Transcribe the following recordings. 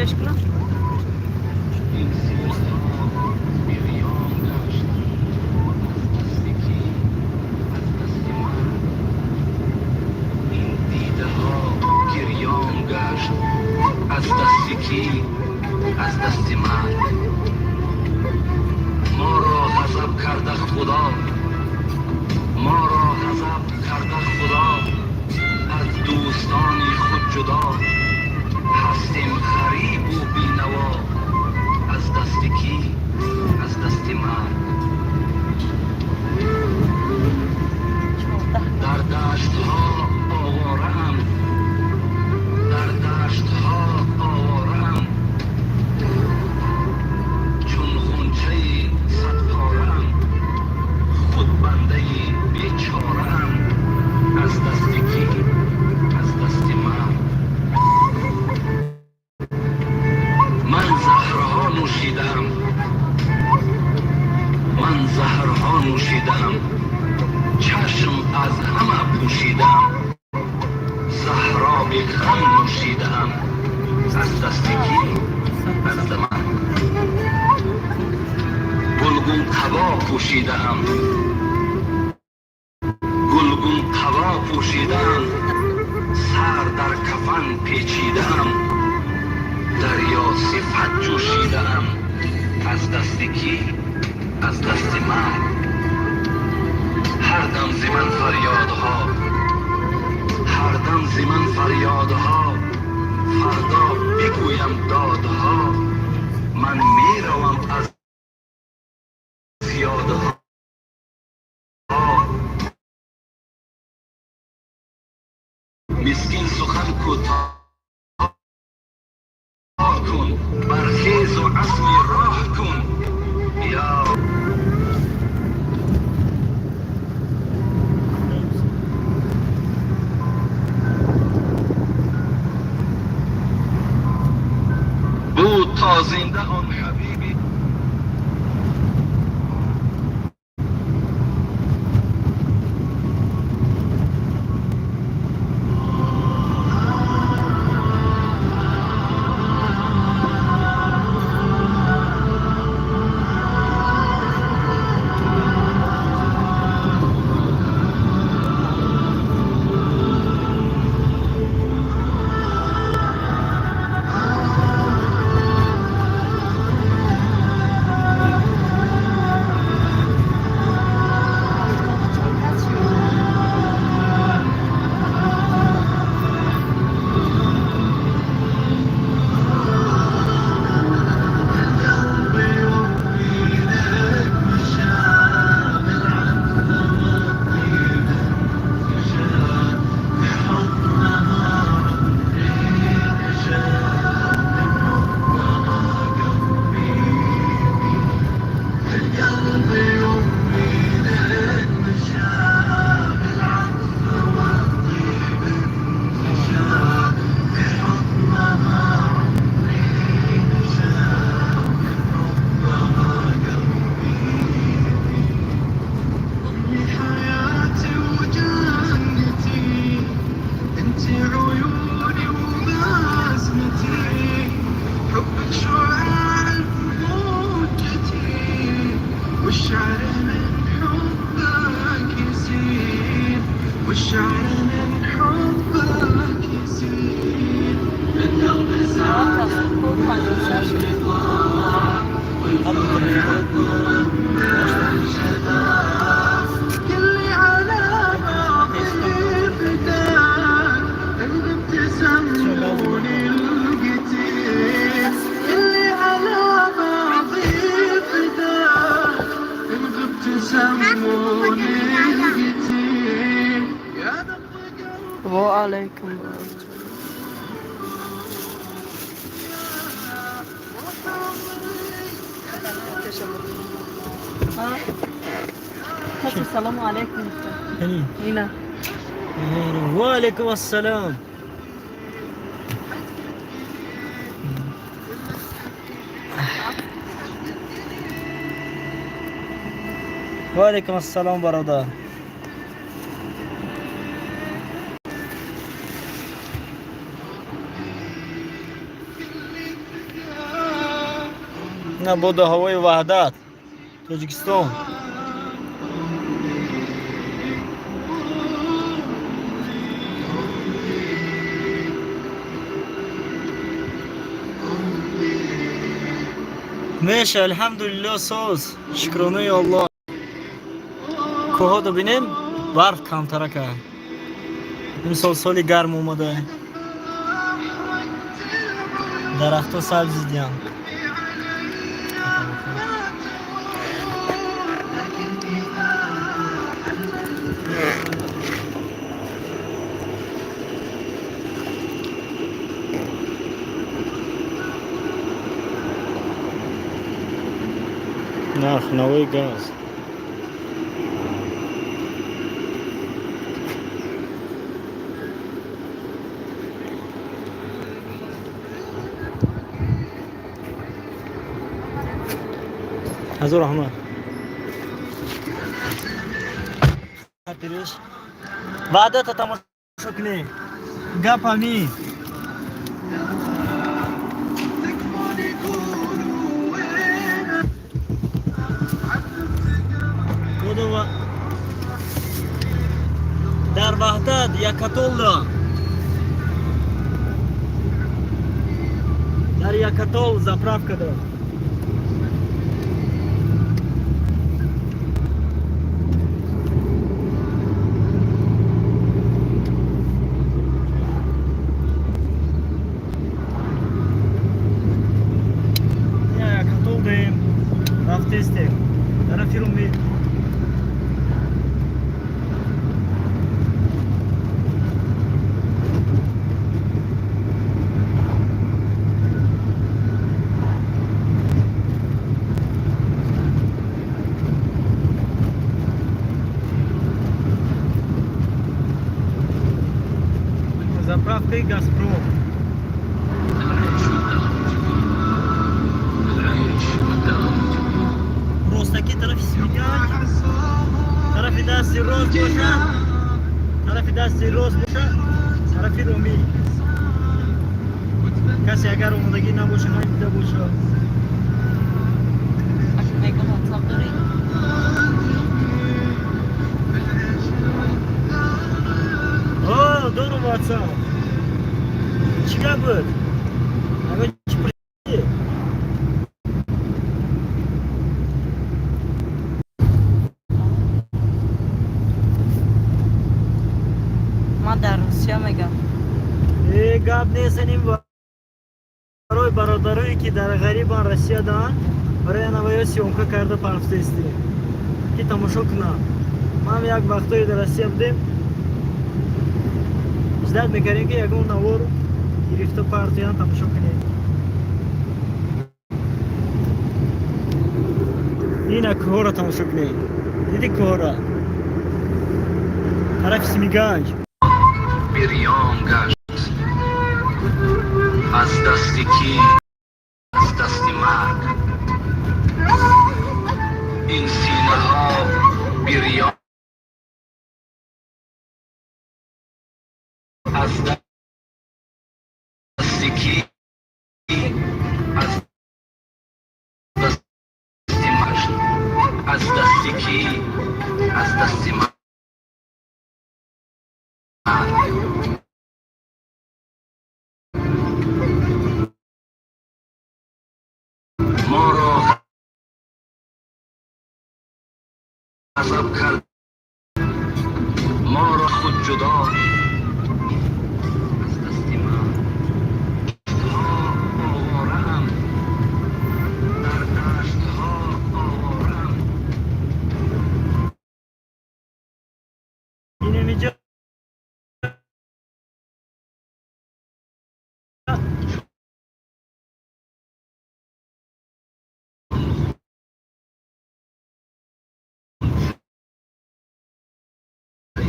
صدایش کنم. از دست کی؟ از دست من. ما را غضب کرده خدا، ما را غضب کرده خدا، از دوستان خود جدا هستیم غریب و بینوا. از دست کی؟ از دست من. در دشت ها آوارم، در دشت ها آوارم، چون غنچه صد پارم، خود بنده بیچارم. از دست کی؟ از دست من. من زهرها نوشیدم، من زهرها نوشیدم، چشم از همه پوشیدم، زهرا به غم نوشیدم. از دست کی؟ از دست من. گلگون قبا پوشیدم، گلگون قبا پوشیدم، سر در کفن پیچیدم، دریا صفت جوشیدم. از دست کی؟ از دست من. هر دم ز من فریادها، هر دم ز من فریادها، فردا بگویم دادها. من میروم از یادها، مسکین سخن کوتاه کن، برخیز و عزم راه کن. یا بود تا زنده آن حبیبی. وعليكم السلام عليكم. هنا وعليكم السلام. وعليكم السلام برادر. نه بود هوای وحدت تاجیکستان. میشه الحمدلله ساز شکرانه الله. کوها رو بینیم برف کمتره که این سالی گرم اومده. درخت ها سبز دیدیم. نرخ نوای گاز حضور احمد خاطرش وعدت تماشا کنی گپ همی کدو در وحدت یک کتول دا در یک کتول заправка да. Рafтесте, тарафируми. Заправка и Газпром. Ростаки طرف سمیگان طرف دستی روز باشه طرف دستی روز باشه طرف رومی کسی اگر اومدگی نباشه نمیده باشه اشون پیگاه واتساپ داری؟ دارم واتساپ چیکار بود؟ اما چی پولیه؟ من در روسیه میگم گپ نیستیم برای برادرایی که در غریبان روسیه دارن برای نوای سیومکا کرده پرفتستی که تماشا کنم. ما یک وقتایی در روسیه بودیم ازداد میکردیم که یکون نوار گرفته پرتیان تماشا کنیم. این کوه را تماشا کنیم. دیدی کوه را طرف سمیگنج بریان گشت از دستی کی از دستی مرگ این سینه ها بریان از دستی کی از دستی مرگ از دستی کی از دستی مرگ ما را غضب کرد ما را خود جدا از دستی من ها آوارم در دشت ها آوارم اینه میجا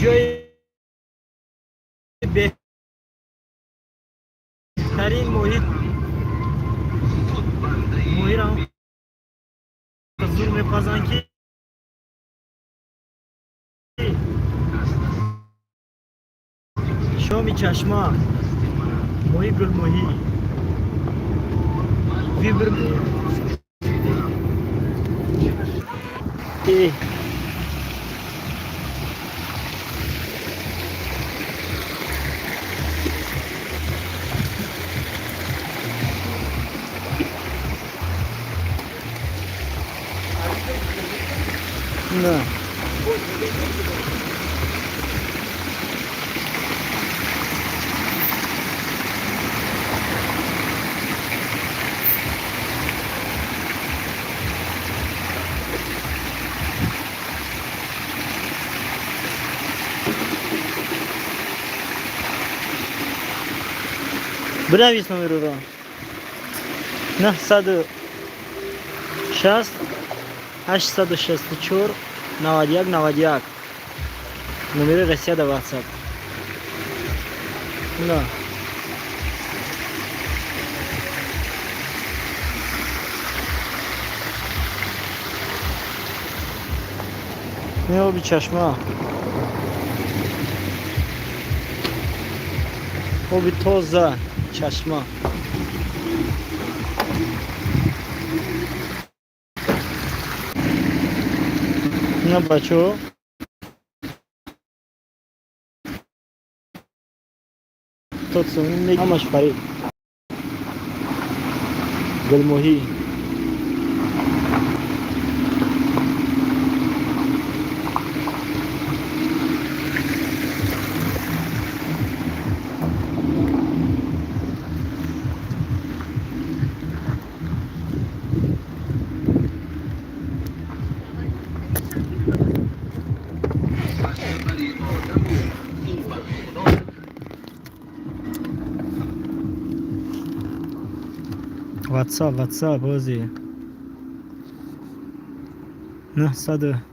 جای بهترین محیط را زور میپزن که شامی چشمه ماهی گل ماهی ویبر ای نه بنویس نمره رو 960 864 91 91 نمره رسیه در واتساپ نه نه آبی چشمه آبی تازه چشمه نه بچه تو سونی میگه همش فرید گلموهی واتساپ بازی 900